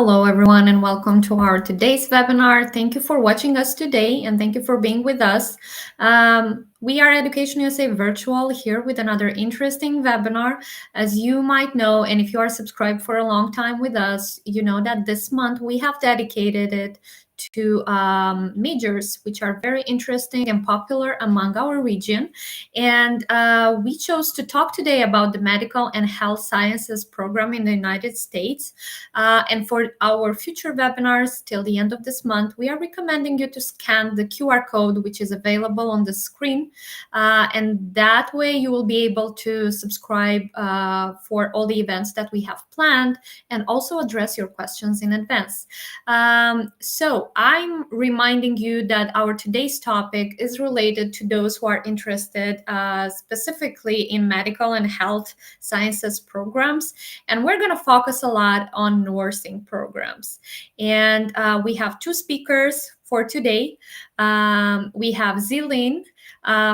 Hello, everyone, and welcome to our today's webinar. Thank you for watching us today, and thank you for being with us. We are Education USA Virtual here with another interesting webinar. As you might know, and if you are subscribed for a long time with us, you know that this month we have dedicated it to majors which are very interesting and popular among our region. And we chose to talk today about the medical and health sciences program in the United States. And for our future webinars till the end of this month, we are recommending you to scan the QR code, which is available on the screen. And that way you will be able to subscribe for all the events that we have planned and also address your questions in advance. So I'm reminding you that our today's topic is related to those who are interested specifically in medical and health sciences programs. And we're going to focus a lot on nursing programs. And we have two speakers for today. We have Zi Lin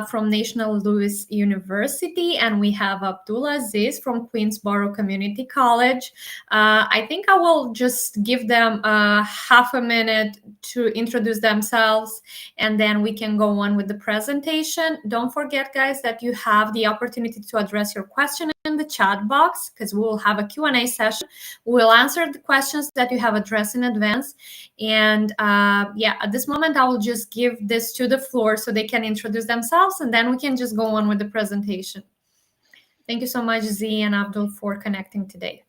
from National Louis University, and we have Abdul Aziz from Queensborough Community College. I think I will just give them half a minute to introduce themselves, and then we can go on with the presentation. Don't forget, guys, that you have the opportunity to address your question in the chat box, because we will have a Q&A session. We'll answer the questions that you have addressed in advance. And yeah, at this moment, I will just give this to the floor so they can introduce themselves, and then we can just go on with the presentation. Thank you so much, Zi and Abdul, for connecting today.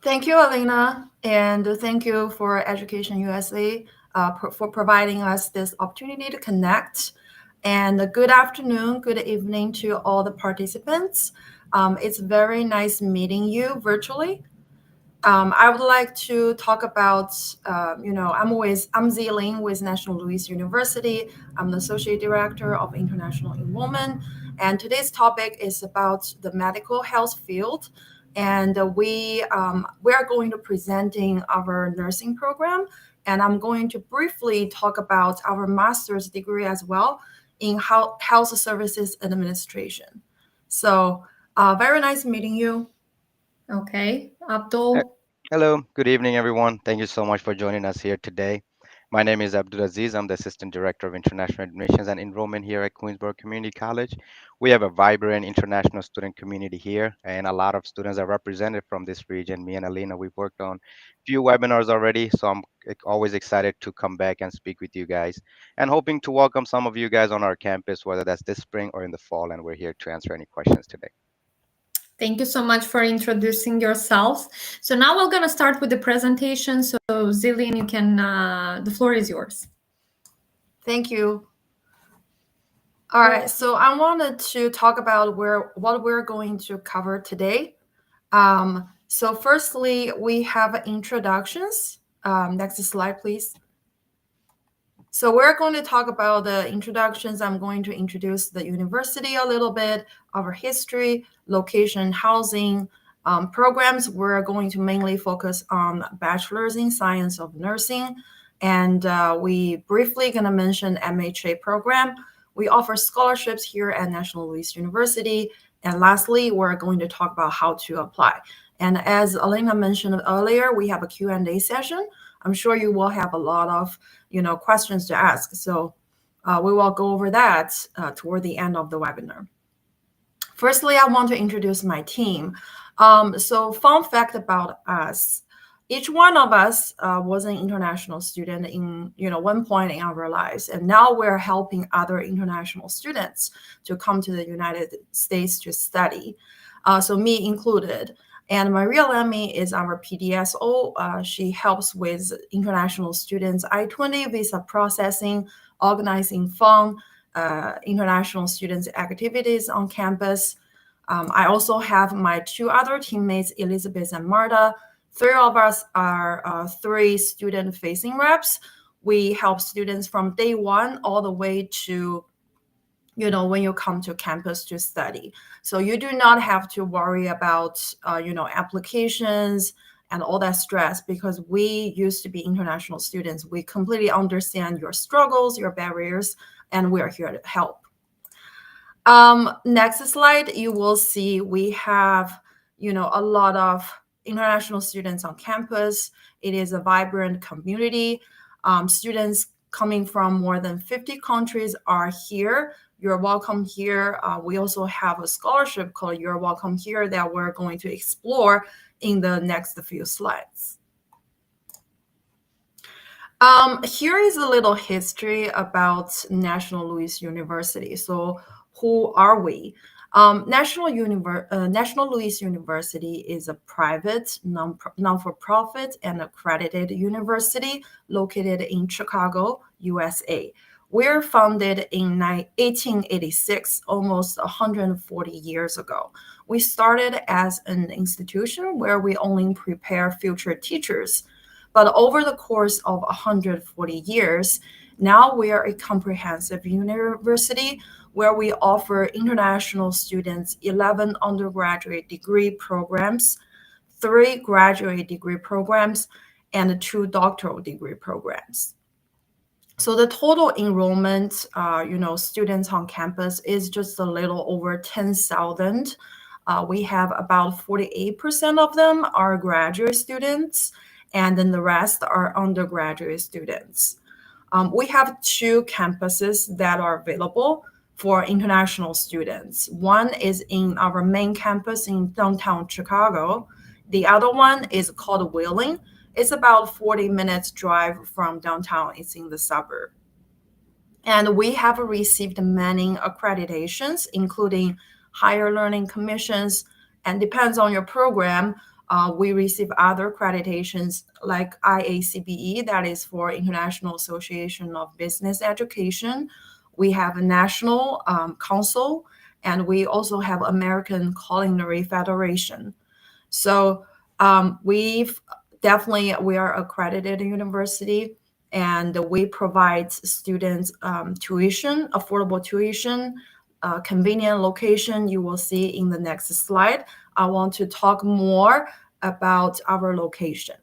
Thank you, Alina, and thank you for Education USA for providing us this opportunity to connect. And good afternoon, good evening to all the participants. It's very nice meeting you virtually. I would like to talk about, I'm Zi Lin with National Louis University. I'm the Associate Director of International Enrollment. And today's topic is about the medical health field. And we are going to presenting our nursing program. And I'm going to briefly talk about our master's degree as well in health services administration. So very nice meeting you. Okay, Abdul. Hello, good evening, everyone. Thank you so much for joining us here today. My name is Abdul Aziz. I'm the Assistant Director of International Admissions and Enrollment here at Queensborough Community College. We have a vibrant international student community here, and a lot of students are represented from this region. Me and Alina, we've worked on a few webinars already, so I'm always excited to come back and speak with you guys, and hoping to welcome some of you guys on our campus, whether that's this spring or in the fall, and we're here to answer any questions today. Thank you so much for introducing yourselves. So now we're going to start with the presentation. So Zi Lin, you can, the floor is yours. Thank you. All right, so I wanted to talk about what we're going to cover today. So firstly, we have introductions. Next slide, please. So we're going to talk about the introductions. I'm going to introduce the university a little bit, our history, location, housing, programs. We're going to mainly focus on bachelor's in science of nursing. And we briefly going to mention MHA program. We offer scholarships here at National Louis University. And lastly, we're going to talk about how to apply. And as Alina mentioned earlier, we have a Q&A session. I'm sure you will have a lot of questions to ask. So we will go over that toward the end of the webinar. Firstly, I want to introduce my team. So fun fact about us. Each one of us was an international student in one point in our lives, and now we're helping other international students to come to the United States to study. So me included. And Maria Lemmy is our PDSO. She helps with international students I-20 visa processing, organizing fun international students activities on campus. I also have my two other teammates, Elizabeth and Marta. Three of us are three student-facing reps. We help students from day one all the way to when you come to campus to study. So you do not have to worry about, applications and all that stress, because we used to be international students. We completely understand your struggles, your barriers, and we're here to help. Next slide, you will see we have, a lot of international students on campus. It is a vibrant community. Students coming from more than 50 countries are here. You're welcome here. We also have a scholarship called You're Welcome Here that we're going to explore in the next few slides. Here is a little history about National Louis University. So who are we? National Louis University is a private, non-for-profit and accredited university located in Chicago, USA. We're founded in 1886, almost 140 years ago. We started as an institution where we only prepare future teachers. But over the course of 140 years, now we are a comprehensive university where we offer international students 11 undergraduate degree programs, 3 graduate degree programs, and 2 doctoral degree programs. So the total enrollment, students on campus is just a little over 10,000. We have about 48% of them are graduate students, and then the rest are undergraduate students. We have 2 campuses that are available for international students. One is in our main campus in downtown Chicago. The other one is called Wheeling. It's about 40 minutes drive from downtown. It's in the suburb. And we have received many accreditations, including higher learning commissions, and depends on your program. We receive other accreditations like IACBE, that is for International Association of Business Education. We have a National Council, and we also have American Culinary Federation. So we are accredited university, and we provide students tuition, affordable tuition, convenient location. You will see in the next slide. I want to talk more about our location.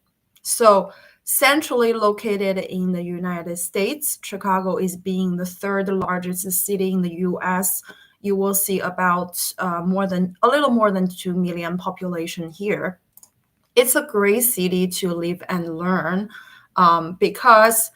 So centrally located in the United States, Chicago is being the 3rd largest city in the US. You will see about a little more than 2 million population here. It's a great city to live and learn because,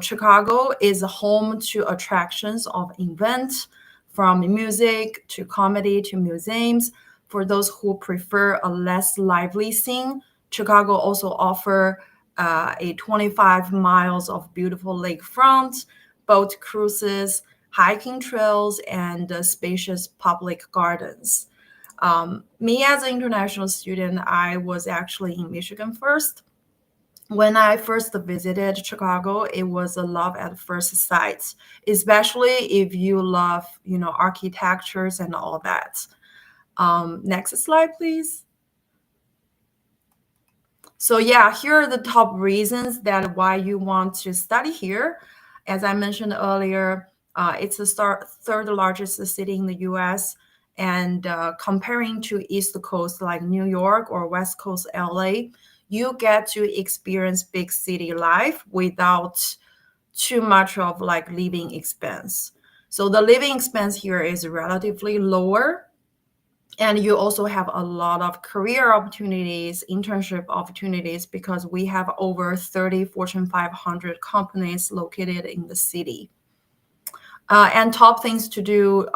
Chicago is home to attractions of events, from music to comedy to museums. For those who prefer a less lively scene, Chicago also offers a 25 miles of beautiful lakefront, boat cruises, hiking trails, and spacious public gardens. Me as an international student, I was actually in Michigan first. When I first visited Chicago, it was a love at first sight, especially if you love, architectures and all that. Next slide, please. So yeah, here are the top reasons that why you want to study here. As I mentioned earlier, it's the 3rd largest city in the US. And comparing to East Coast like New York or West Coast LA, you get to experience big city life without too much of living expense. So the living expense here is relatively lower. And you also have a lot of career opportunities, internship opportunities, because we have over 30 Fortune 500 companies located in the city. And top things to do,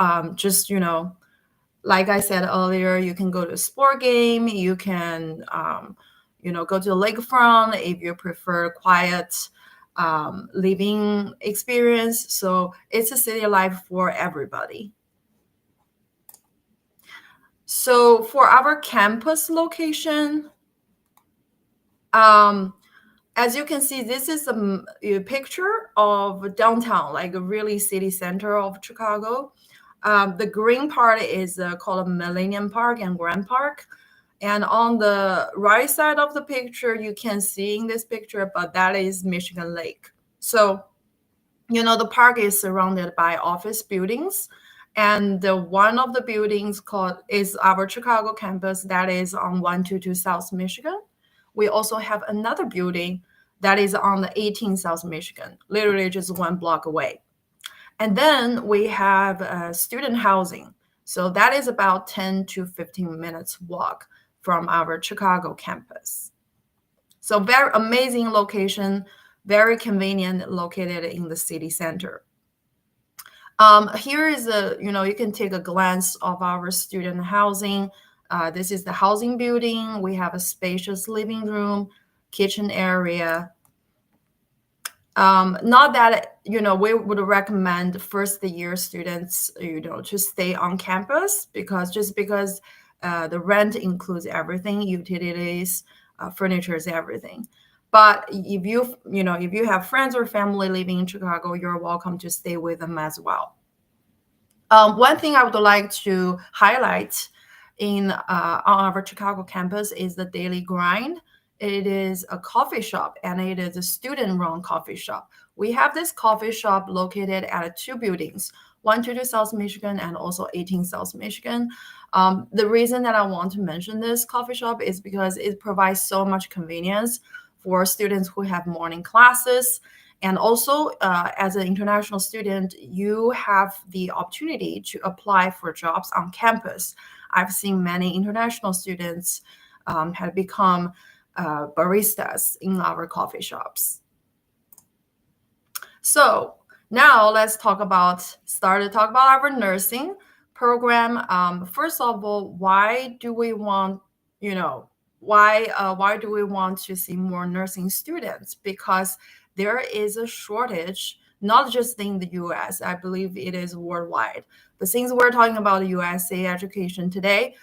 like I said earlier, you can go to a sport game, you can go to the lakefront if you prefer quiet living experience. So it's a city life for everybody. So for our campus location, as you can see, this is a picture of downtown, like a really city center of Chicago. The green part is called Millennium Park and Grand Park. And on the right side of the picture, you can see in this picture, but that is Michigan Lake. So, the park is surrounded by office buildings. And one of the buildings is our Chicago campus that is on 122 South Michigan. We also have another building that is on the 18 South Michigan, literally just 1 block away. And then we have student housing. So that is about 10 to 15 minutes walk from our Chicago campus. So very amazing location, very convenient, located in the city center. Here is you can take a glance of our student housing. This is the housing building. We have a spacious living room, kitchen area. Not that, we would recommend first year students, to stay on campus because the rent includes everything, utilities, furniture, everything. But if you have friends or family living in Chicago, you're welcome to stay with them as well. One thing I would like to highlight on our Chicago campus is the Daily Grind. It is a coffee shop, and it is a student-run coffee shop. We have this coffee shop located at 2 buildings, 122 South Michigan and also 18 South Michigan. The reason that I want to mention this coffee shop is because it provides so much convenience for students who have morning classes. And also, as an international student, you have the opportunity to apply for jobs on campus. I've seen many international students have become baristas in our coffee shops. So now let's start to talk about our nursing program. First of all, why do we want to see more nursing students? Because there is a shortage, not just in the US, I believe it is worldwide. But since we're talking about USA education today,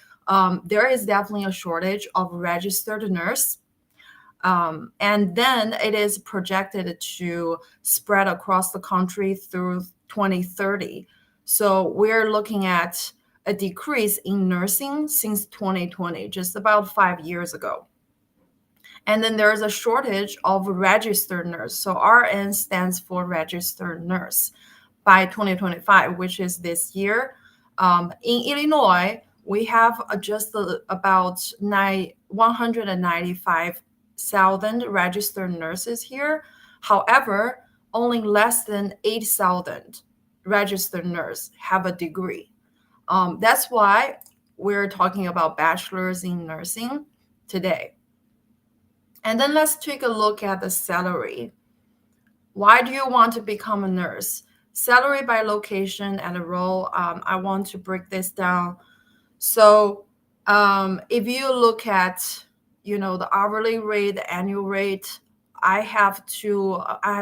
there is definitely a shortage of registered nurse. And then it is projected to spread across the country through 2030. So we're looking at a decrease in nursing since 2020, just about 5 years ago. And then there's a shortage of registered nurse. So RN stands for registered nurse by 2025, which is this year. In Illinois, we have just about 195,000 registered nurses here. However, only less than 8,000 registered nurses have a degree. That's why we're talking about bachelors in nursing today. And then let's take a look at the salary. Why do you want to become a nurse? Salary by location and role. I want to break this down. So if you look at, the hourly rate, the annual rate, I have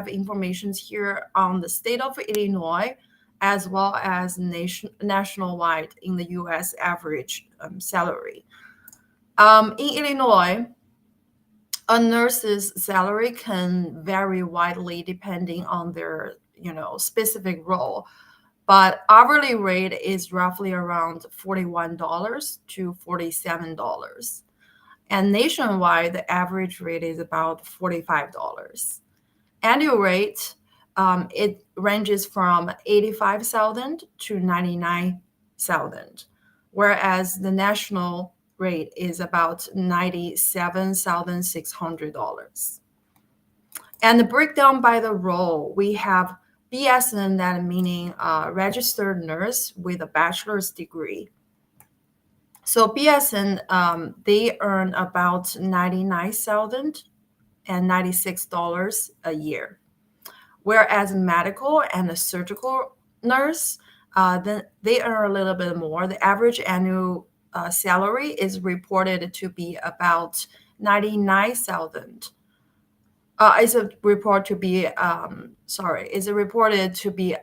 information here on the state of Illinois, as well as nationwide in the U.S. average salary. In Illinois, a nurse's salary can vary widely depending on their, specific role. But hourly rate is roughly around $41 to $47. And nationwide, the average rate is about $45. Annual rate, it ranges from 85,000 to 99,000, whereas the national rate is about $97,600. And the breakdown by the role, we have BSN, that meaning registered nurse with a bachelor's degree. So BSN, they earn about $99,000 and $96 a year, whereas medical and a surgical nurse, then they earn a little bit more. The average annual salary is reported to be about $99,000. Is reported to be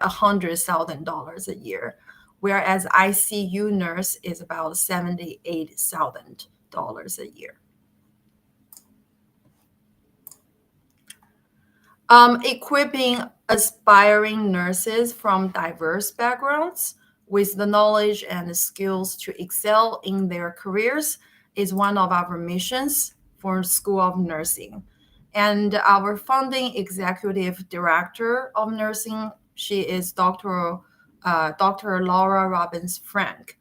$100,000 a year, whereas ICU nurse is about $78,000 a year. Equipping aspiring nurses from diverse backgrounds with the knowledge and the skills to excel in their careers is one of our missions for School of Nursing. And our founding executive director of nursing, she is Dr. Laura Robbins Frank.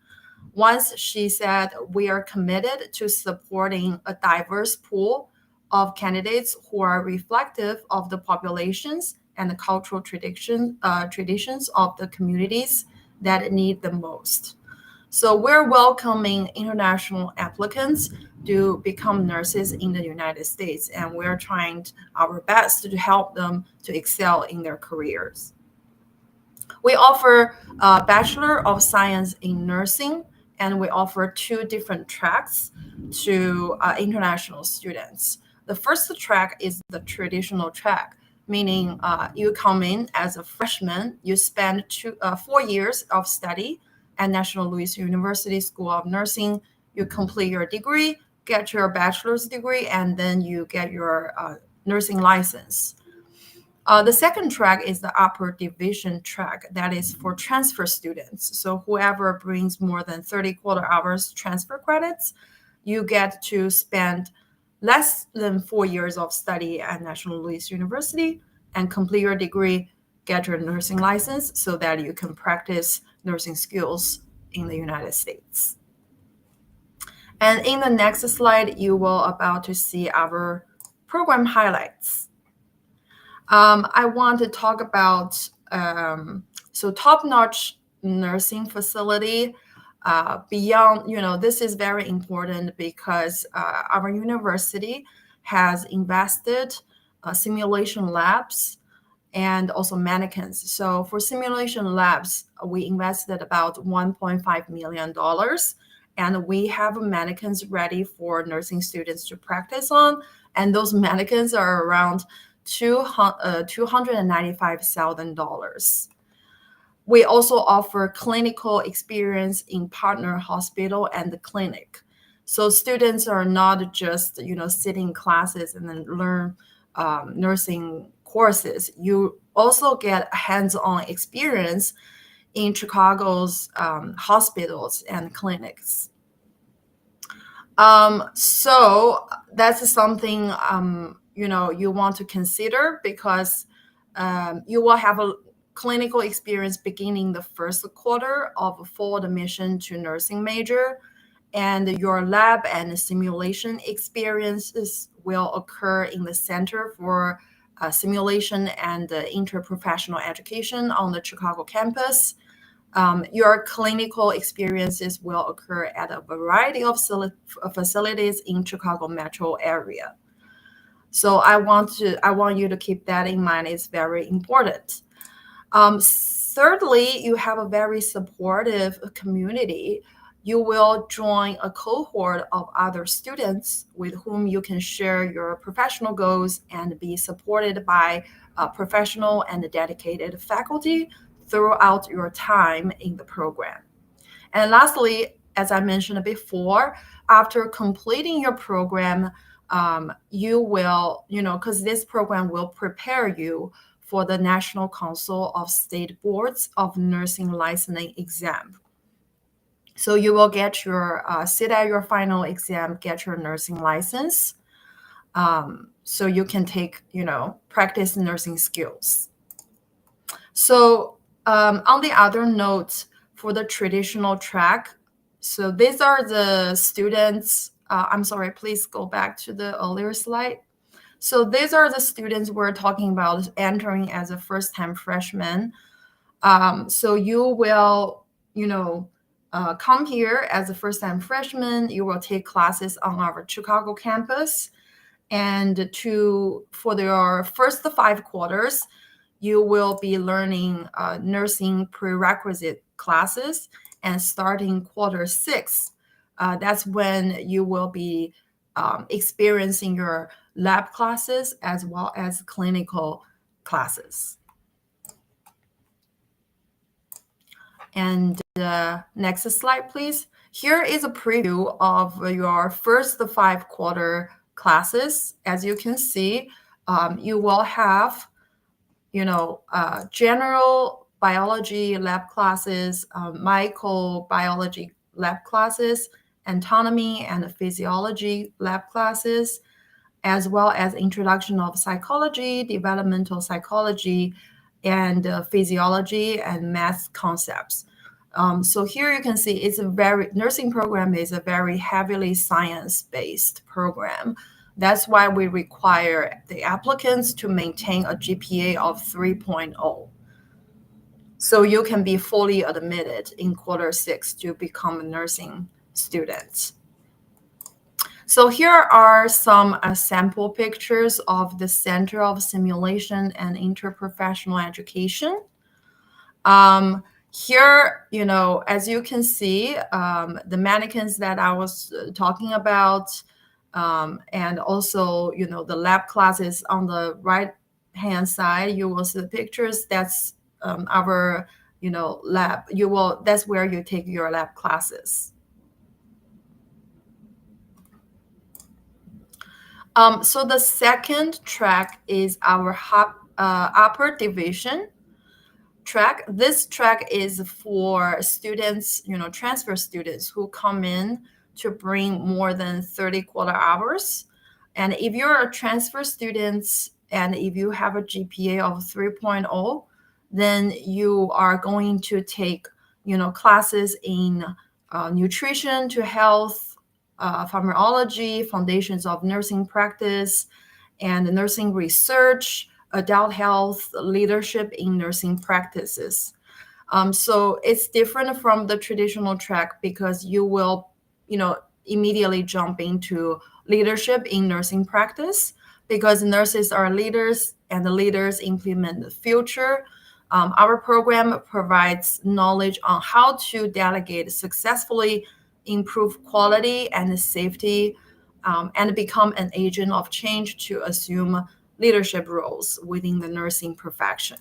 Once she said, we are committed to supporting a diverse pool of candidates who are reflective of the populations and the cultural traditions of the communities that need the most. So we're welcoming international applicants to become nurses in the United States, and we're trying our best to help them to excel in their careers. We offer a Bachelor of Science in Nursing, and we offer 2 different tracks to international students. The first track is the traditional track, meaning you come in as a freshman, you spend 4 years of study at National Louis University School of Nursing, you complete your degree, get your bachelor's degree, and then you get your nursing license. The second track is the upper division track that is for transfer students. So whoever brings more than 30 quarter hours transfer credits, you get to spend less than 4 years of study at National Louis University and complete your degree, get your nursing license so that you can practice nursing skills in the United States. And in the next slide, you will about to see our program highlights. I want to talk about so top-notch nursing facility. Beyond, this is very important because our university has invested simulation labs and also mannequins. So for simulation labs, we invested about $1.5 million, and we have mannequins ready for nursing students to practice on. And those mannequins are around $295,000. We also offer clinical experience in partner hospital and the clinic. So students are not just sitting in classes and then learn nursing courses. You also get hands-on experience in Chicago's hospitals and clinics. So that's something you want to consider because you will have a clinical experience beginning the first quarter of full admission to nursing major, and your lab and simulation experiences will occur in the Center for Simulation and Interprofessional Education on the Chicago campus. Your clinical experiences will occur at a variety of facilities in Chicago metro area. So I want you to keep that in mind. It's very important. Thirdly, you have a very supportive community. You will join a cohort of other students with whom you can share your professional goals and be supported by professional and dedicated faculty throughout your time in the program. And lastly, as I mentioned before, after completing your program, you will, because this program will prepare you for the National Council of State Boards of Nursing Licensing exam. So you will get your sit at your final exam, get your nursing license, so you can take, practice nursing skills. So on the other note, for the traditional track, so these are the students. I'm sorry, please go back to the earlier slide. So these are the students we're talking about entering as a first-time freshman. So you will, come here as a first-time freshman. You will take classes on our Chicago campus, and for your first 5 quarters, you will be learning nursing prerequisite classes, and starting quarter 6, that's when you will be experiencing your lab classes as well as clinical classes. And next slide, please. Here is a preview of your first 5 quarter classes. As you can see, you will have general biology lab classes, microbiology lab classes, anatomy and physiology lab classes, as well as introduction of psychology, developmental psychology, and physiology and math concepts. So here you can see nursing program is a very heavily science-based program. That's why we require the applicants to maintain a GPA of 3.0. so you can be fully admitted in Q6 to become a nursing student. So here are some sample pictures of the Center of Simulation and Interprofessional Education. Here, as you can see, the mannequins that I was talking about, and also, the lab classes on the right-hand side, you will see the pictures. That's our, lab. That's where you take your lab classes. So the second track is our upper division track. This track is for students, transfer students who come in to bring more than 30 quarter hours. And if you're a transfer student and if you have a GPA of 3.0, then you are going to take, classes in nutrition to health, pharmacology, foundations of nursing practice, and nursing research, adult health, leadership in nursing practices. So it's different from the traditional track because you will, immediately jump into leadership in nursing practice because nurses are leaders and the leaders implement the future. Our program provides knowledge on how to delegate successfully, improve quality and safety, and become an agent of change to assume leadership roles within the nursing profession.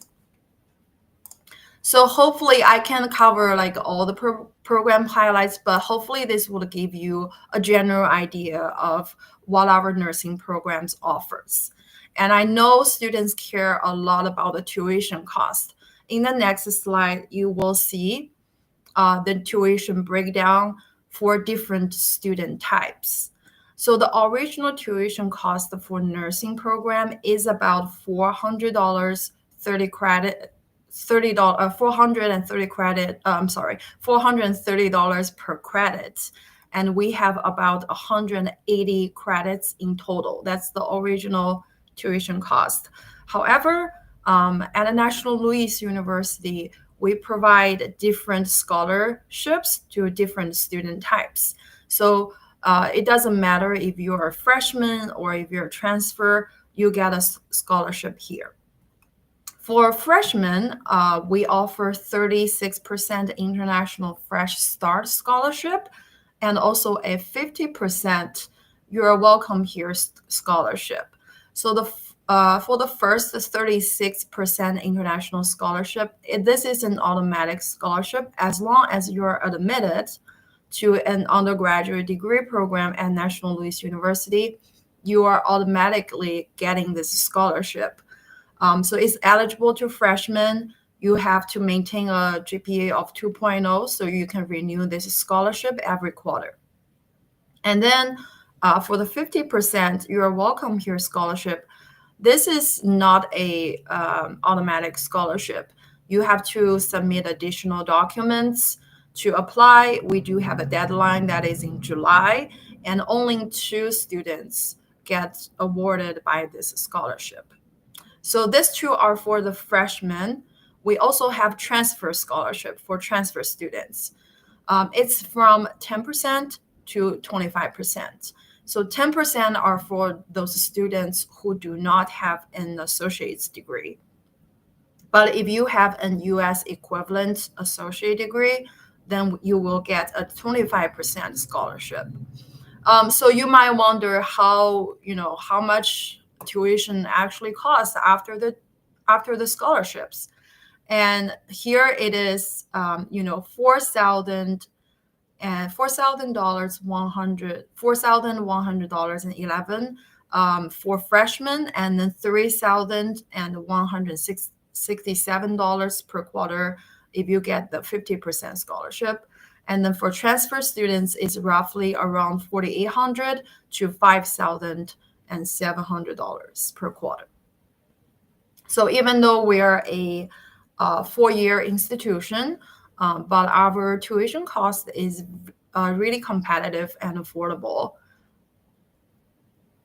So hopefully I can cover like all the program highlights, but hopefully this will give you a general idea of what our nursing programs offers. And I know students care a lot about the tuition cost. In the next slide, you will see the tuition breakdown for different student types. So the original tuition cost for nursing program is about $400, 30 credit, $430 per credit. And we have about 180 credits in total. That's the original tuition cost. However, at National Louis University, we provide different scholarships to different student types. So it doesn't matter if you're a freshman or if you're a transfer, you get a scholarship here. For freshmen, we offer 36% International Fresh Start Scholarship and also a 50% You're Welcome Here scholarship. So for the first 36% international scholarship, this is an automatic scholarship as long as you're admitted to an undergraduate degree program at National Louis University, you are automatically getting this scholarship. So it's eligible to freshmen. You have to maintain a GPA of 2.0 so you can renew this scholarship every quarter. And then for the 50% You're Welcome Here scholarship, this is not a automatic scholarship. You have to submit additional documents to apply. We do have a deadline that is in July, and only 2 students get awarded by this scholarship. So these 2 are for the freshmen. We also have transfer scholarship for transfer students. It's from 10% to 25%. So 10% are for those students who do not have an associate's degree. But if you have an US equivalent associate degree, then you will get a 25% scholarship. So you might wonder how much tuition actually costs after the scholarships. And here it is, $4,100, $4,100.11 for freshmen, and then $3,167 per quarter if you get the 50% scholarship. And then for transfer students, it's roughly around $4,800 to $5,700 per quarter. So even though we are a 4-year institution, but our tuition cost is really competitive and affordable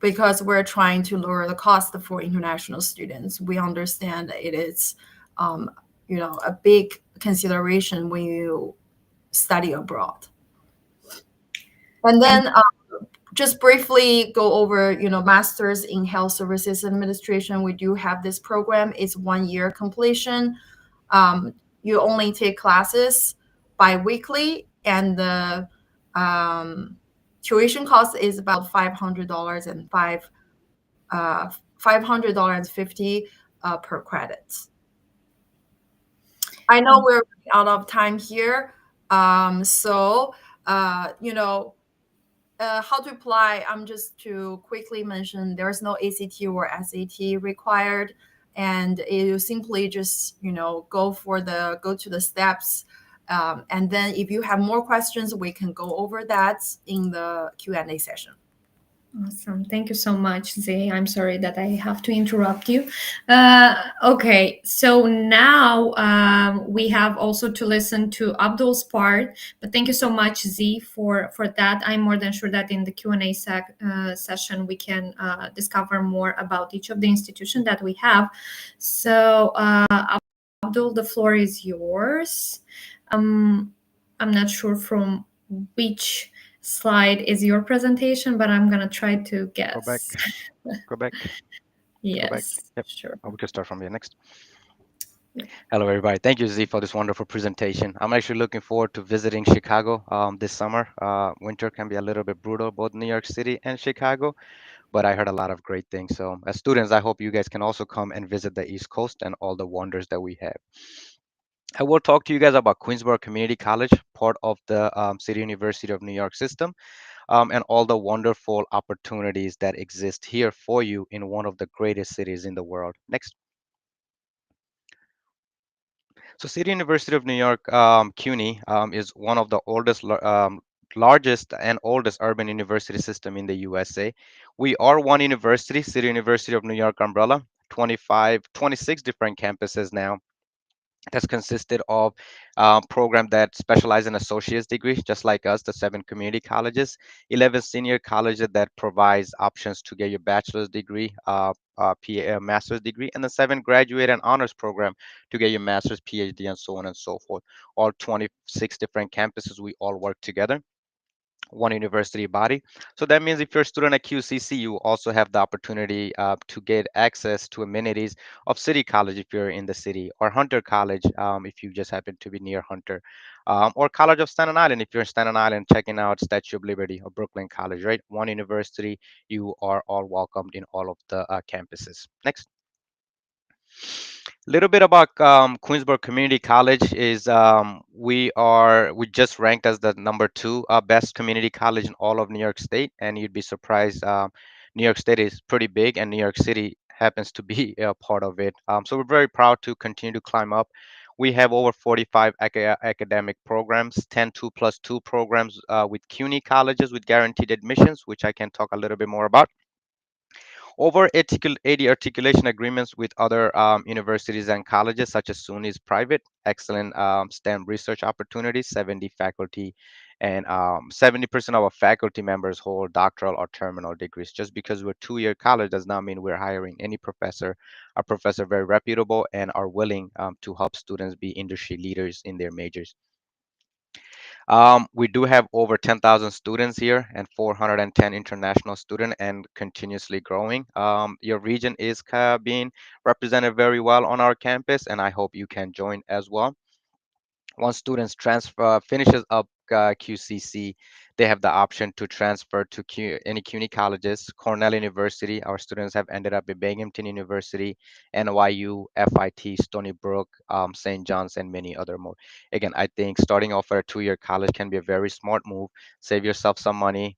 because we're trying to lower the cost for international students. We understand that it is a big consideration when you study abroad. And Thank then just briefly go over, Masters in Health Services Administration. We do have this program. It's 1 year completion. You only take classes bi-weekly, and the tuition cost is about $500 and $500.50 per credit. I know we're out of time here. So, how to apply, I'm just to quickly mention there's no ACT or SAT required, and you simply just go to the steps, and then if you have more questions, we can go over that in the Q&A session. Awesome. Thank you so much, Zi. I'm sorry that I have to interrupt you. Okay, so now we have also to listen to Abdul's part, but thank you so much, Zi, for that. I'm more than sure that in the Q&A session we can discover more about each of the institutions that we have. So Abdul, the floor is yours. I'm not sure from which slide is your presentation, but I'm gonna try to guess. Go back. Go back. Yes, Go back. Yep. sure. We can start from here next. Yeah. Hello, everybody. Thank you, Z, for this wonderful presentation. I'm actually looking forward to visiting Chicago this summer. Winter can be a little bit brutal, both New York City and Chicago, but I heard a lot of great things. So, as students, I hope you guys can also come and visit the East Coast and all the wonders that we have. I will talk to you guys about Queensborough Community College, part of the City University of New York system, and all the wonderful opportunities that exist here for you in one of the greatest cities in the world. Next. So, City University of New York, CUNY, is one of the largest and oldest urban university system in the USA. We are one university, City University of New York umbrella, 26 different campuses now, that's consisted of program that specialize in associate's degree, just like us, the 7 community colleges, 11 senior colleges that provides options to get your bachelor's degree, master's degree, and the 7 graduate and honors program to get your master's, PhD, and so on and so forth. All 26 different campuses, we all work together, one university body. So that means if you're a student at QCC, you also have the opportunity to get access to amenities of City College if you're in the city, or Hunter College if you just happen to be near Hunter, or College of Staten Island if you're in Staten Island checking out Statue of Liberty, or Brooklyn College, right? One university, you are all welcomed in all of the campuses. Next. Little bit about Queensborough Community College is we just ranked as the number 2 best community college in all of New York State, and you'd be surprised. New York State is pretty big, and New York City happens to be a part of it. So we're very proud to continue to climb up. We have over 45 academic programs, 10 2+2 programs with CUNY colleges with guaranteed admissions, which I can talk a little bit more about. Over 80 articulation agreements with other universities and colleges, such as SUNY's private, excellent STEM research opportunities, 70 faculty, and 70% of our faculty members hold doctoral or terminal degrees. Just because we're 2-year college does not mean we're hiring any professor. Our professor very reputable and are willing to help students be industry leaders in their majors. We do have over 10,000 students here and 410 international students, and continuously growing. Your region is being represented very well on our campus, and I hope you can join as well. Once students finishes up QCC, they have the option to transfer to any CUNY colleges. Cornell University, our students have ended up at Binghamton University, NYU, FIT, Stony Brook, St. John's, and many other more. Again, I think starting off at a 2-year college can be a very smart move. Save yourself some money.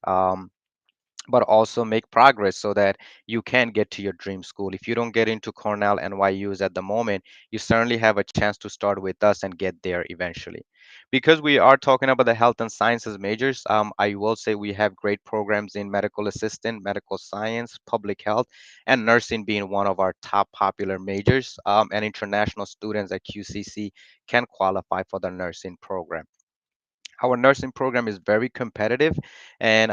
But also make progress so that you can get to your dream school. If you don't get into Cornell, NYU's at the moment, you certainly have a chance to start with us and get there eventually. Because we are talking about the health and sciences majors, I will say we have great programs in medical assistant, medical science, public health, and nursing being one of our top popular majors. And international students at QCC can qualify for the nursing program. Our nursing program is very competitive, and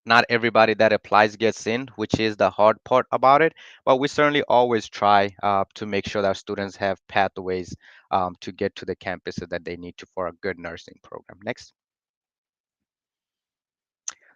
Not everybody that applies gets in, which is the hard part about it. But we certainly always try to make sure that our students have pathways to get to the campuses that they need to for a good nursing program. Next.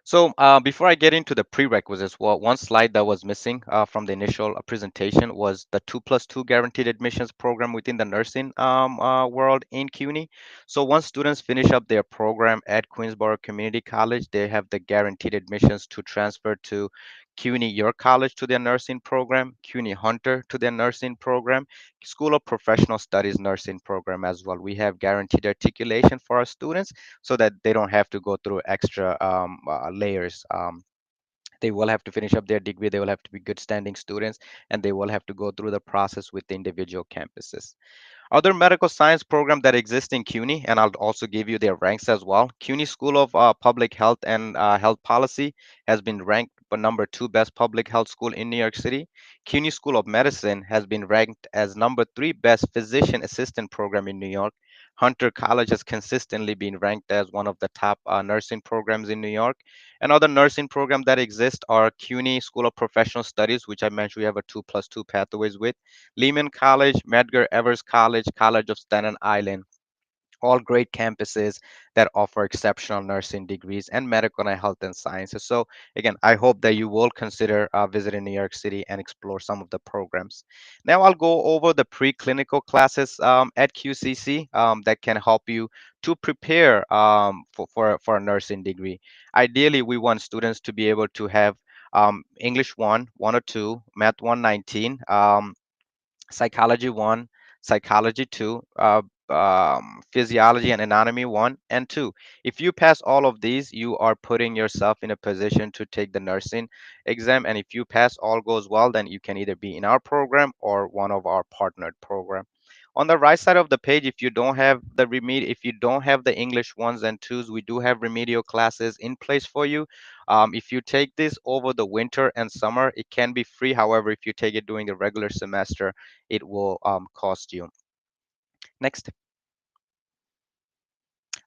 So before I get into the prerequisites, well, one slide that was missing from the initial presentation was the 2+2 guaranteed admissions program within the nursing world in CUNY. So once students finish up their program at Queensborough Community College, they have the guaranteed admissions to transfer to CUNY York College to their nursing program, CUNY Hunter to their nursing program, School of Professional Studies nursing program as well. We have guaranteed articulation for our students so that they don't have to go through extra layers. They will have to finish up their degree. They will have to be good standing students, and they will have to go through the process with the individual campuses. Other medical science program that exist in CUNY, and I'll also give you their ranks as well. CUNY School of Public Health and Health Policy has been ranked the number 2 best public health school in New York City. CUNY School of Medicine has been ranked as number 3 best physician assistant program in New York. Hunter College has consistently been ranked as one of the top nursing programs in New York. And other nursing programs that exist are CUNY School of Professional Studies, which I mentioned we have a 2+2 pathways with. Lehman College, Medgar Evers College, College of Staten Island, all great campuses that offer exceptional nursing degrees and medical and health and sciences. So again, I hope that you will consider visiting New York City and explore some of the programs. Now I'll go over the preclinical classes at QCC that can help you to prepare for a nursing degree. Ideally, we want students to be able to have English 102, Math 119, Psychology 1, Psychology 2, Physiology and Anatomy 1 and 2. If you pass all of these, you are putting yourself in a position to take the nursing exam. And if you pass all goes well, then you can either be in our program or one of our partnered program. On the right side of the page, if you don't have the English ones and twos, we do have remedial classes in place for you. If you take this over the winter and summer, it can be free. However, if you take it during the regular semester, it will cost you. Next.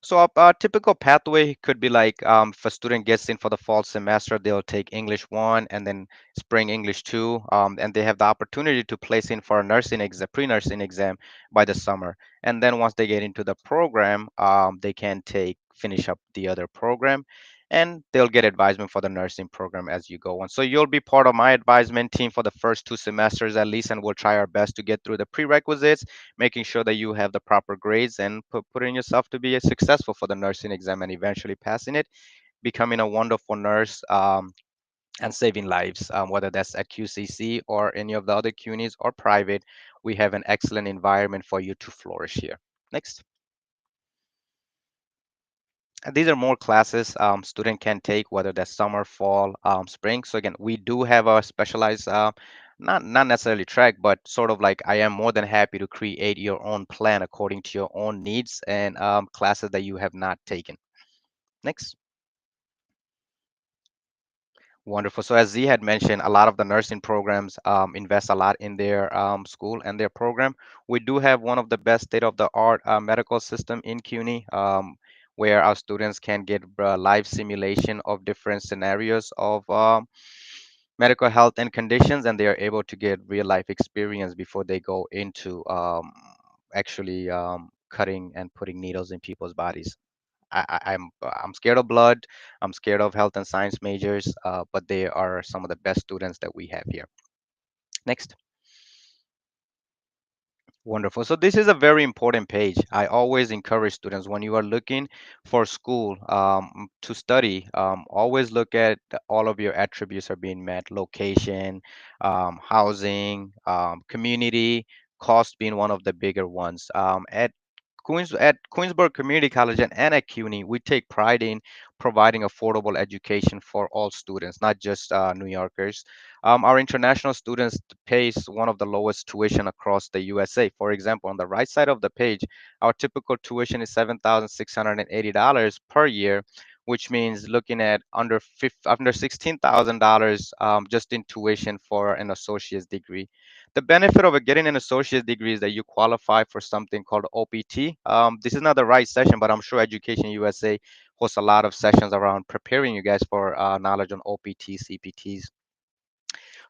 So a typical pathway could be like if a student gets in for the fall semester, they'll take English 1 and then spring English 2, and they have the opportunity to place in for a nursing exam, pre-nursing exam by the summer. And then once they get into the program, they can finish up the other program, and they'll get advisement for the nursing program as you go on. So you'll be part of my advisement team for the first 2 semesters at least, and we'll try our best to get through the prerequisites, making sure that you have the proper grades and putting yourself to be a successful for the nursing exam and eventually passing it, becoming a wonderful nurse, and saving lives, whether that's at QCC or any of the other CUNYs or private. We have an excellent environment for you to flourish here. Next. And these are more classes student can take, whether that's summer, fall, spring. So again, we do have a specialized, not necessarily track, but sort of like I am more than happy to create your own plan according to your own needs and classes that you have not taken. Next. Wonderful. So as Z had mentioned, a lot of the nursing programs invest a lot in their school and their program. We do have one of the best state-of-the-art medical system in CUNY, where our students can get live simulation of different scenarios of medical health and conditions, and they are able to get real life experience before they go into actually cutting and putting needles in people's bodies. I'm scared of blood. I'm scared of health and science majors, but they are some of the best students that we have here. Next. Wonderful. So this is a very important page. I always encourage students when you are looking for school to study, always look at all of your attributes are being met: location, housing, community, cost being one of the bigger ones. At Queensborough Community College and at CUNY, we take pride in providing affordable education for all students, not just New Yorkers. Our international students pays one of the lowest tuition across the USA. For example, on the right side of the page, our typical tuition is $7,680 per year, which means looking at under $16,000 just in tuition for an associate's degree. The benefit of getting an associate's degree is that you qualify for something called OPT. This is not the right session, but I'm sure Education USA host a lot of sessions around preparing you guys for knowledge on OPT, CPTs.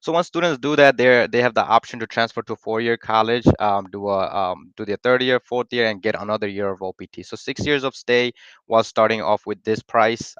So once students do that, they have the option to transfer to 4-year college, do their third year, fourth year, and get another year of OPT. So 6 years of stay while starting off with this price.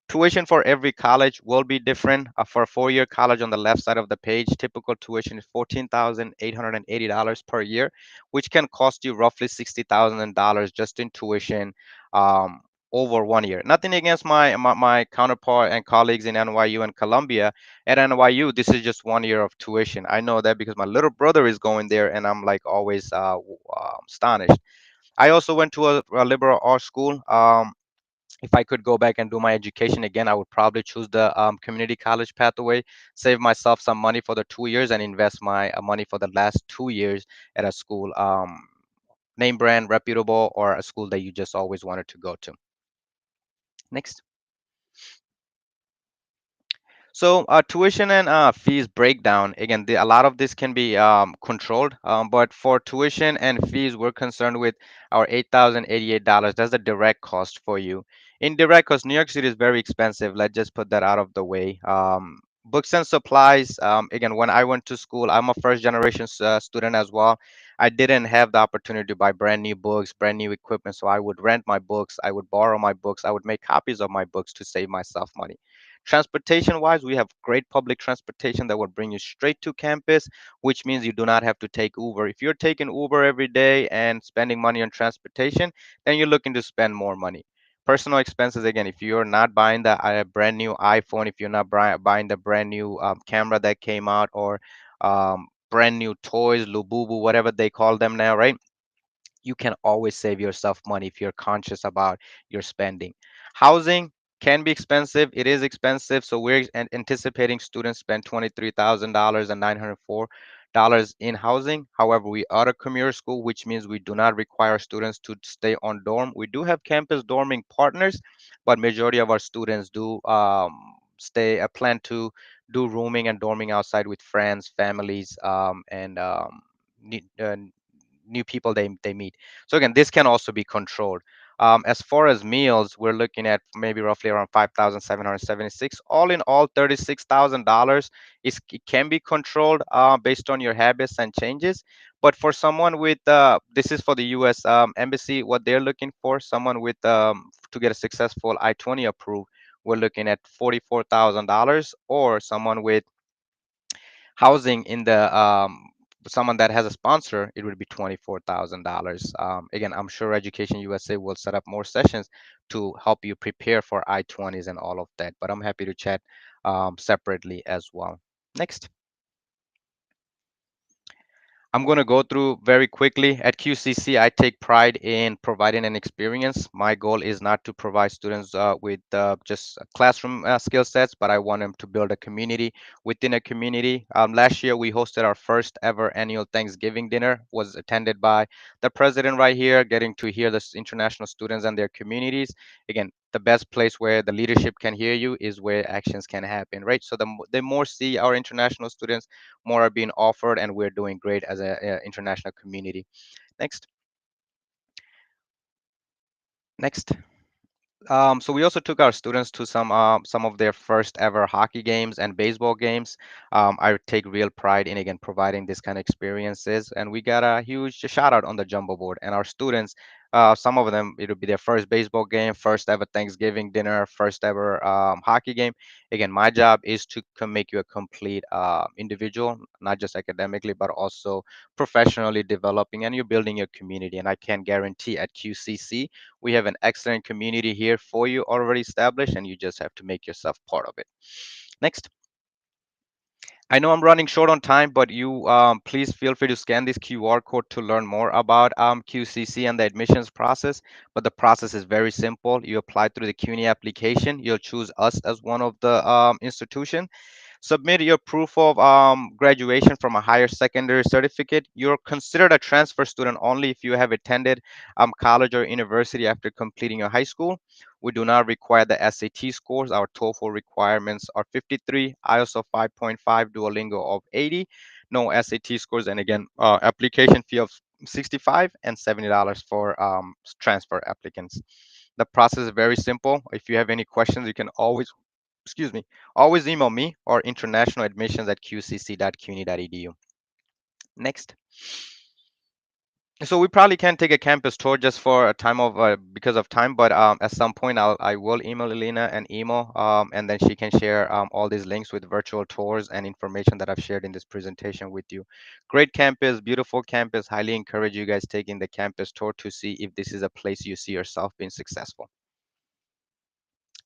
Tuition for every college will be different. For a 4-year college on the left side of the page, typical tuition is $14,880 per year, which can cost you roughly $60,000 just in tuition. Um, over 1 year. Nothing against my counterpart and colleagues in NYU and Columbia. At NYU, this is just 1 year of tuition. I know that because my little brother is going there, and I'm like always astonished. I also went to a liberal arts school. If I could go back and do my education again, I would probably choose the community college pathway, save myself some money for the 2 years, and invest my money for the last 2 years at a school, name brand, reputable, or a school that you just always wanted to go to. Next. So tuition and fees breakdown. Again, a lot of this can be controlled, but for tuition and fees, we're concerned with our $8,088. That's the direct cost for you. Indirect cost, New York City is very expensive. Let's just put that out of the way. Books and supplies. Again, when I went to school, I'm a first generation student as well. I didn't have the opportunity to buy brand new books, brand new equipment. So I would rent my books, I would borrow my books, I would make copies of my books to save myself money. Transportation wise, we have great public transportation that will bring you straight to campus, which means you do not have to take Uber. If you're taking Uber every day and spending money on transportation, then you're looking to spend more money. Personal expenses, again, if you're not buying the brand new iPhone, if you're not buying the brand new camera that came out, or brand new toys, Lububu, whatever they call them now, right? You can always save yourself money if you're conscious about your spending. Housing can be expensive. It is expensive. So we're anticipating students spend $23,000 and $904 in housing. However, we are a commuter school, which means we do not require students to stay on dorm. We do have campus dorming partners, but majority of our students do plan to do rooming and dorming outside with friends, families, and new people they meet. So again, this can also be controlled. As far as meals, we're looking at maybe roughly around 5,776. All in all, $36,000 is it can be controlled based on your habits and changes. But for someone with this is for the U.S. Embassy, what they're looking for, someone with to get a successful I-20 approved, we're looking at $44,000, or someone with housing in the someone that has a sponsor, it would be $24,000. Again, I'm sure Education USA will set up more sessions to help you prepare for I-20s and all of that, but I'm happy to chat separately as well. Next. I'm going to go through very quickly. At QCC, I take pride in providing an experience. My goal is not to provide students with just classroom skill sets, but I want them to build a community within a community. Last year, we hosted our first ever annual Thanksgiving dinner, was attended by the president right here, getting to hear the international students and their communities. Again, the best place where the leadership can hear you is where actions can happen, right? So the more see our international students, more are being offered, and we're doing great as an international community. Next. Next. So we also took our students to some of their first ever hockey games and baseball games. I take real pride in again providing this kind of experiences, and we got a huge shout out on the jumbo board. And our students, some of them, it'll be their first baseball game, first ever Thanksgiving dinner, first ever hockey game. Again, my job is to make you a complete individual, not just academically, but also professionally developing, and you're building your community. And I can guarantee at QCC we have an excellent community here for you already established, and you just have to make yourself part of it. Next. I know I'm running short on time, but you please feel free to scan this QR code to learn more about QCC and the admissions process. But the process is very simple. You apply through the CUNY application. You'll choose us as one of the institution. Submit your proof of graduation from a higher secondary certificate. You're considered a transfer student only if you have attended college or university after completing your high school. We do not require the SAT scores. Our TOEFL requirements are 53, IELTS of 5.5, Duolingo of 80, no SAT scores, and again, application fee of 65 and $70 for transfer applicants. The process is very simple. If you have any questions, you can always, excuse me, always email me or internationaladmissions@qcc.cuny.edu. Next. So we probably can't take a campus tour just for a time of because of time, but at some point I will email Elena an email, and then she can share all these links with virtual tours and information that I've shared in this presentation with you. Great campus, beautiful campus. Highly encourage you guys taking the campus tour to see if this is a place you see yourself being successful.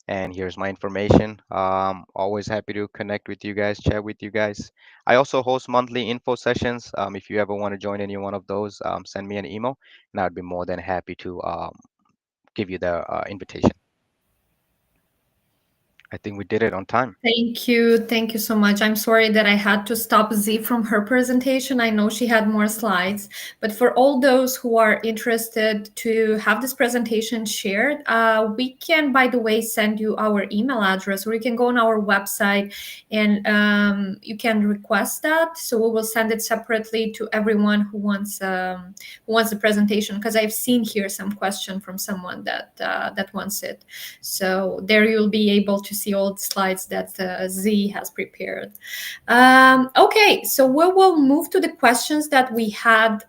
And here's my information. Always happy to connect with you guys, chat with you guys. I also host monthly info sessions. If you ever want to join any one of those, send me an email, and I'd be more than happy to give you the invitation. I think we did it on time. Thank you. Thank you so much. I'm sorry that I had to stop Z from her presentation. I know she had more slides, but for all those who are interested to have this presentation shared, we can, by the way, send you our email address, or you can go on our website and you can request that. So we will send it separately to everyone who wants the presentation, because I've seen here some question from someone that wants it. So there you'll be able to see all the slides that Z has prepared. Okay, so we will move to the questions that we had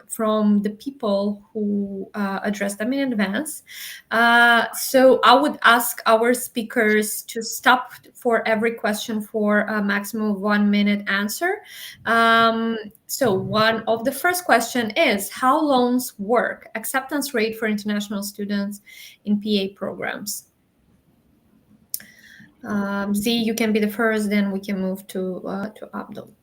from the people who addressed them in advance. So I would ask our speakers to stop for every question for a maximum of 1 minute answer. So one of the first question is, how loans work, acceptance rate for international students in PA programs? Z, you can be the first, then we can move to Abdul.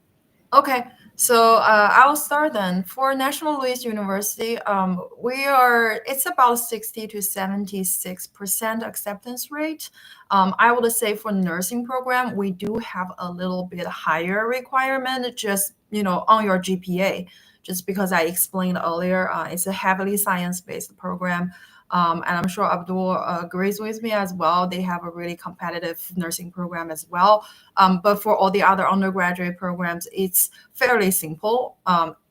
Okay, so I'll start then. For National Louis University, it's about 60 to 76% acceptance rate. I would say for nursing program, we do have a little bit higher requirement, just on your GPA, just because I explained earlier, it's a heavily science-based program. And I'm sure Abdul agrees with me as well. They have a really competitive nursing program as well. But for all the other undergraduate programs, it's fairly simple.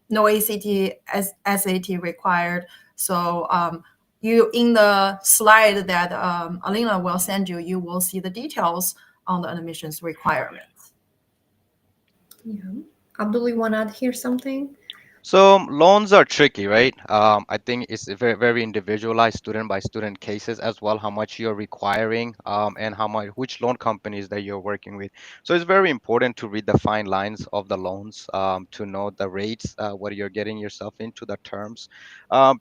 No ACT, SAT required. So you in the slide that Alina will send you, you will see the details on the admissions requirements. Yeah. Abdul, you want to add here something? So loans are tricky, right? I think it's a very, very individualized student by student cases as well, how much you're requiring, and how much, which loan companies that you're working with. So it's very important to read the fine lines of the loans, to know the rates, what you're getting yourself into, the terms.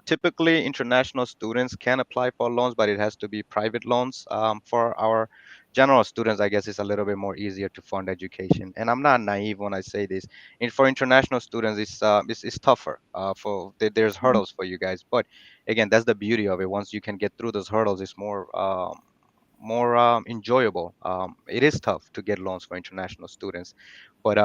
Typically, international students can apply for loans, but it has to be private loans. For our general students, I guess it's a little bit more easier to fund education. And I'm not naive when I say this. And for international students, it's tougher. There's hurdles for you guys, but again, that's the beauty of it. Once you can get through those hurdles, it's more enjoyable. It is tough to get loans for international students, but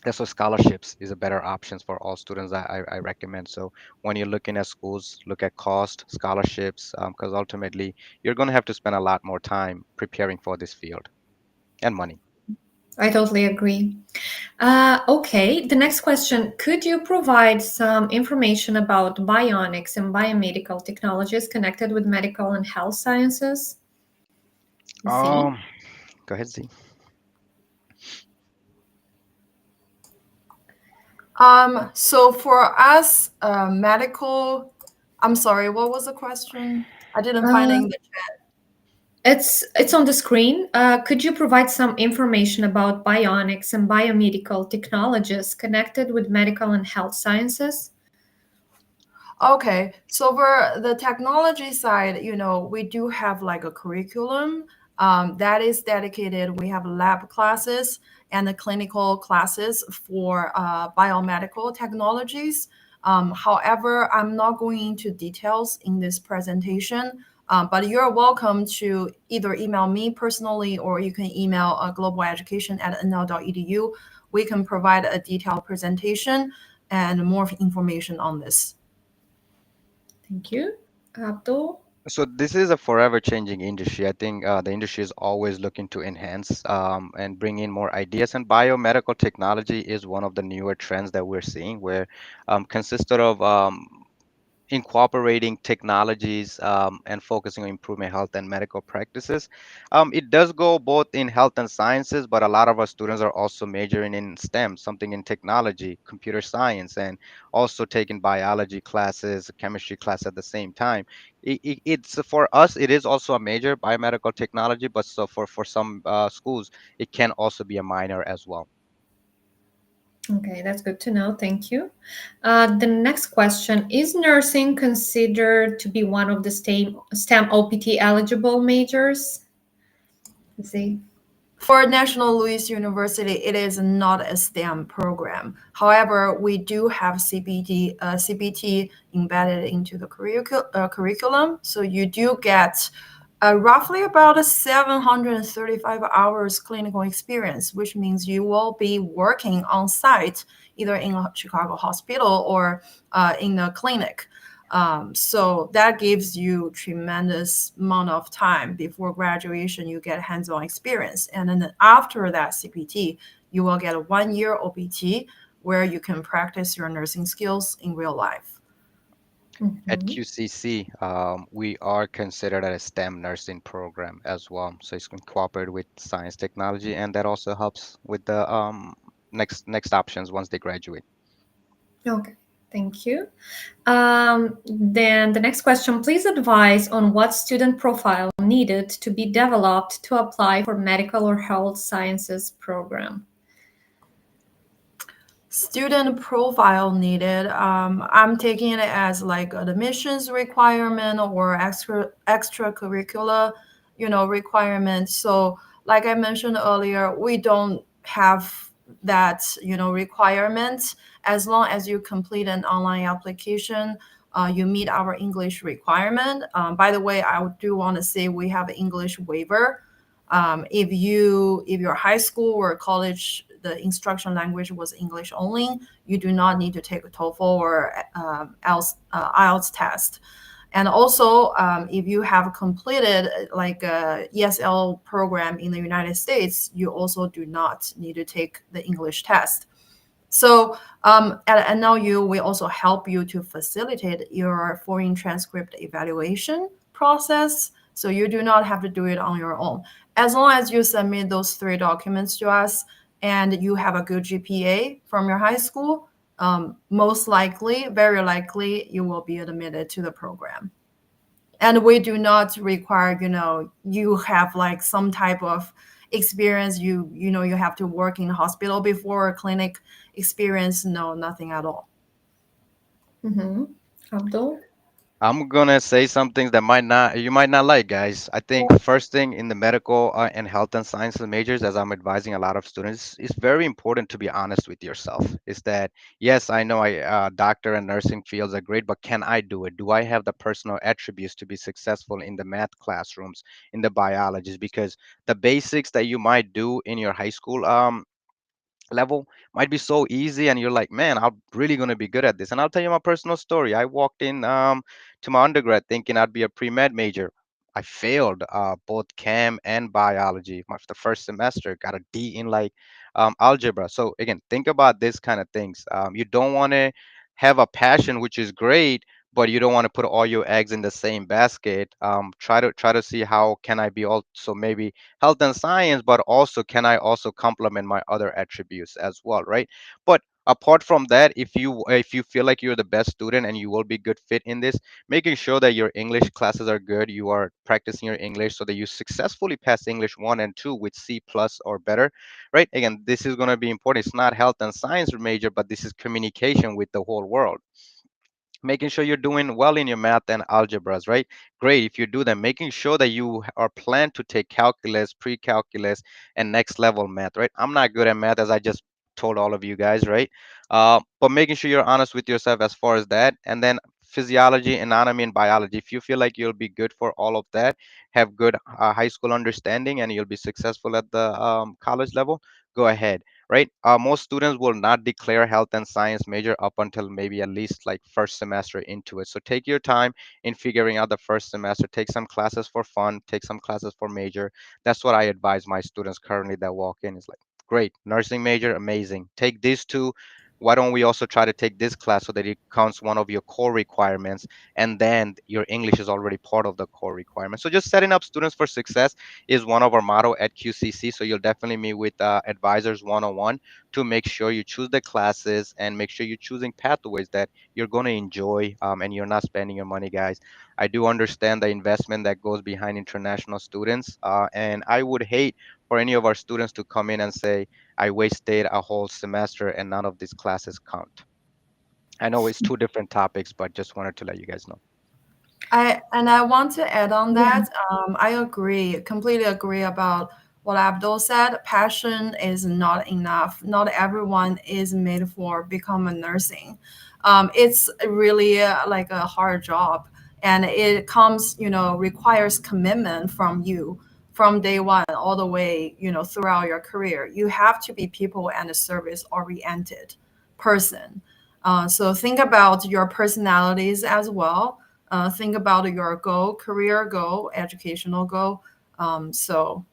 that's what scholarships is a better options for all students. I recommend. So when you're looking at schools, look at cost scholarships, because ultimately you're going to have to spend a lot more time preparing for this field and money. I totally agree. Okay, the next question. Could you provide some information about bionics and biomedical technologies connected with medical and health sciences? Z? Um, Go ahead, Z. So for us, medical, I'm sorry, what was the question? I didn't find it Uh, in the it's on the screen. Could you provide some information about bionics and biomedical technologies connected with medical and health sciences? Okay, so for the technology side, we do have like a curriculum that is dedicated. We have lab classes and the clinical classes for biomedical technologies. However, I'm not going into details in this presentation, but you're welcome to either email me personally or you can email globaleducation@nl.edu. We can provide a detailed presentation and more information on this. Thank you. Abdul? So this is a forever changing industry. I think the industry is always looking to enhance and bring in more ideas. And biomedical technology is one of the newer trends that we're seeing, where consisted of incorporating technologies and focusing on improving health and medical practices. It does go both in health and sciences, but a lot of our students are also majoring in STEM, something in technology, computer science, and also taking biology classes, chemistry class at the same time. It's for us, it is also a major, biomedical technology, but so for some schools, it can also be a minor as well. Okay, that's good to know. Thank you. The next question, is nursing considered to be one of the STEM OPT eligible majors? See. For National Louis University, it is not a STEM program. However, we do have CBT embedded into the curriculum. So you do get roughly about 735 hours clinical experience, which means you will be working on site, either in a Chicago hospital or in a clinic. So that gives you tremendous amount of time before graduation. You get hands-on experience, and then after that CPT, you will get a 1 year OPT where you can practice your nursing skills in real life. At Mhm. QCC, we are considered a STEM nursing program as well. So it's incorporated with science technology, and that also helps with the next options once they graduate. Okay, thank you. Then the next question, please advise on what student profile needed to be developed to apply for medical or health sciences program. Student profile needed. I'm taking it as like admissions requirement or extracurricular, requirement. So, like I mentioned earlier, we don't have that, requirement. As long as you complete an online application, you meet our English requirement. By the way, I do want to say we have an English waiver. If your high school or college, the instruction language was English only, you do not need to take a TOEFL or IELTS test. And also, if you have completed like a ESL program in the United States, you also do not need to take the English test. So at NLU, we also help you to facilitate your foreign transcript evaluation process. So you do not have to do it on your own. As long as you submit those three documents to us and you have a good GPA from your high school, most likely, very likely, you will be admitted to the program. And we do not require, you have like some type of experience. You have to work in a hospital before, a clinic experience. No, nothing at all. Mm-hmm. Abdul? I'm gonna say something that you might not like, guys. I think first thing in the medical and health and sciences majors, as I'm advising a lot of students, it's very important to be honest with yourself. Is that yes, I know doctor and nursing fields are great, but can I do it? Do I have the personal attributes to be successful in the math classrooms, in the biologies? Because the basics that you might do in your high school level might be so easy and you're like, man, I'm really going to be good at this. And I'll tell you my personal story. I walked in to my undergrad thinking I'd be a pre-med major. I failed both chem and biology the first semester, got a D in like algebra. So again, think about this kind of things. You don't want to have a passion, which is great, but you don't want to put all your eggs in the same basket. Try to see how can I be also maybe health and science, but also can I also complement my other attributes as well, right? But apart from that, if you feel like you're the best student and you will be good fit in this, making sure that your English classes are good, you are practicing your English so that you successfully pass English 1 and 2 with C plus or better, right? Again, this is going to be important. It's not health and science major, but this is communication with the whole world. Making sure you're doing well in your math and algebras, right? Great if you do them. Making sure that you are planned to take calculus, pre-calculus, and next level math, right? I'm not good at math, as I just told all of you guys, right? But making sure you're honest with yourself as far as that, and then physiology, anatomy, and biology. If you feel like you'll be good for all of that, have good high school understanding, and you'll be successful at the college level, go ahead, right? Most students will not declare health and science major up until maybe at least like first semester into it. So take your time in figuring out the first semester. Take some classes for fun, take some classes for major. That's what I advise my students currently that walk in. Is like, great, nursing major, amazing. Take these two. why don't we also try to take this class so that it counts one of your core requirements, and then your English is already part of the core requirement. So just setting up students for success is one of our motto at QCC. So you'll definitely meet with advisors one-on-one to make sure you choose the classes and make sure you're choosing pathways that you're going to enjoy, and you're not spending your money, guys. I do understand the investment that goes behind international students, and I would hate for any of our students to come in and say, I wasted a whole semester and none of these classes count. I know it's two different topics, but just wanted to let you guys know. I want to add on Yeah. that. I agree, completely agree about what Abdul said. Passion is not enough. Not everyone is made for become a nursing. It's really like a hard job, and it comes, requires commitment from you from day one all the way, throughout your career. You have to be people and service oriented person. So think about your personalities as well. Think about your goal, career goal, educational goal. So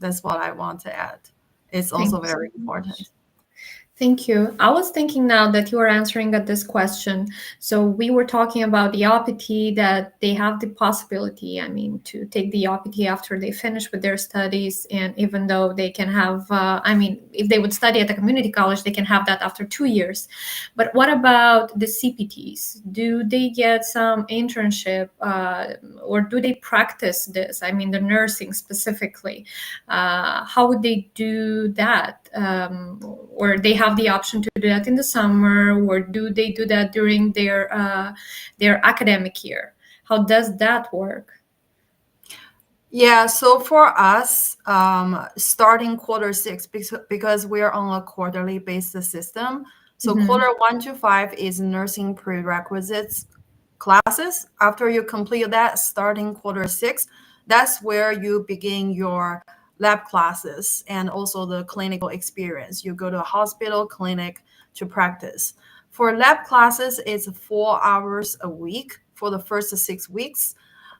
that's what I want to add. It's Thank also you so very much. important. Thank you. I was thinking now that you are answering at this question. So we were talking about the OPT that they have the possibility, I mean, to take the OPT after they finish with their studies. And even though they can have, I mean, if they would study at a community college, they can have that after 2 years. But what about the CPTs? Do they get some internship, or do they practice this? I mean, the nursing specifically. How would they do that? Or they have the option to do that in the summer, or do they do that during their academic year? How does that work? Yeah, so for us, starting quarter 6, because we're on a quarterly basis system. So Mm-hmm. quarter 1 to 5 is nursing prerequisites classes. After you complete that, starting quarter 6, that's where you begin your lab classes and also the clinical experience. You go to a hospital clinic to practice. For lab classes, it's 4 hours a week for the first 6 weeks.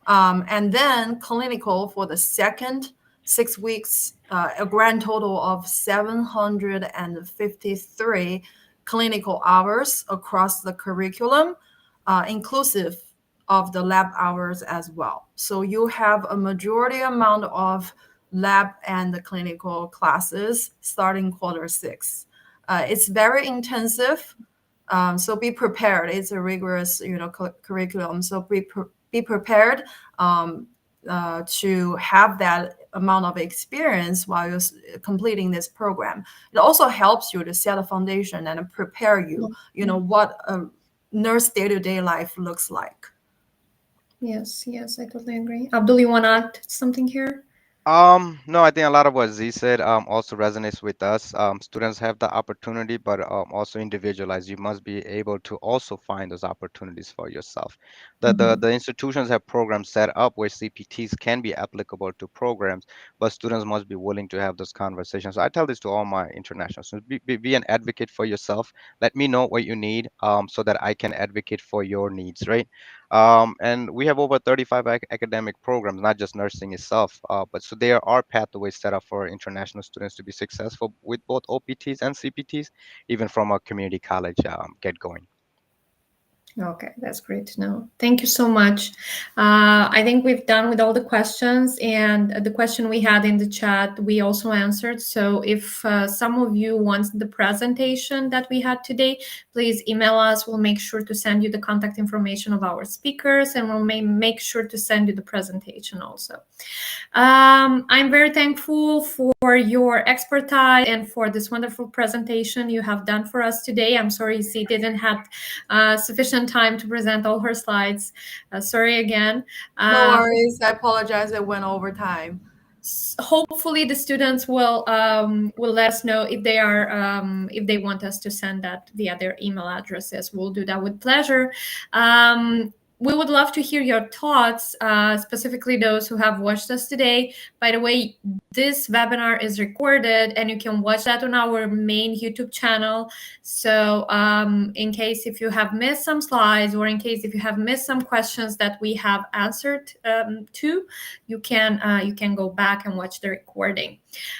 And then clinical for the second 6 weeks, a grand total of 753 clinical hours across the curriculum, inclusive of the lab hours as well. So you have a majority amount of lab and the clinical classes starting quarter 6. It's very intensive, so be prepared. It's a rigorous, curriculum. So be prepared, um, to have that amount of experience while you're completing this program. It also helps you to set a foundation and prepare you, what a nurse day-to-day life looks like. Yes, yes, I totally agree. Abdul, you want to add something here? No, I think a lot of what Z said also resonates with us. Students have the opportunity, but also individualized. You must be able to also find those opportunities for yourself. Mm-hmm. The institutions have programs set up where CPTs can be applicable to programs, but students must be willing to have those conversations. So I tell this to all my international students: be an advocate for yourself. Let me know what you need, so that I can advocate for your needs, right? And we have over 35 academic programs, not just nursing itself, but so there are pathways set up for international students to be successful with both OPTs and CPTs, even from a community college get going. Okay, that's great to know. Thank you so much. I think we've done with all the questions, and the question we had in the chat, we also answered. So if some of you want the presentation that we had today, please email us. We'll make sure to send you the contact information of our speakers, and we'll make sure to send you the presentation also. I'm very thankful for your expertise and for this wonderful presentation you have done for us today. I'm sorry she didn't have sufficient time to present all her slides. Sorry again. No worries. I apologize. I went over time. Hopefully the students will let us know if they are if they want us to send that via their email addresses. We'll do that with pleasure. we would love to hear your thoughts, specifically those who have watched us today. By the way, this webinar is recorded and you can watch that on our main YouTube channel. So in case if you have missed some slides, or in case if you have missed some questions that we have answered to, you can go back and watch the recording.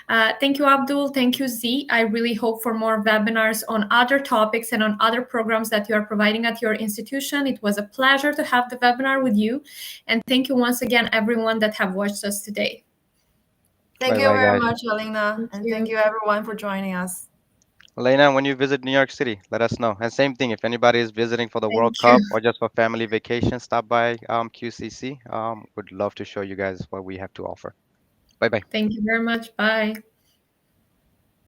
Thank you, Abdul. Thank you, Z. I really hope for more webinars on other topics and on other programs that you are providing at your institution. It was a pleasure to have the webinar with you. And thank you once again, everyone that have watched us today. Thank Bye you bye, very guys. much, Alina. Thank And thank you. you, everyone, for joining us. Elena, when you visit New York City, let us know. And same thing, if anybody is visiting for the World Thank you. Cup or just for family vacation, stop by QCC. Would love to show you guys what we have to offer. Bye bye. Thank you very much. Bye.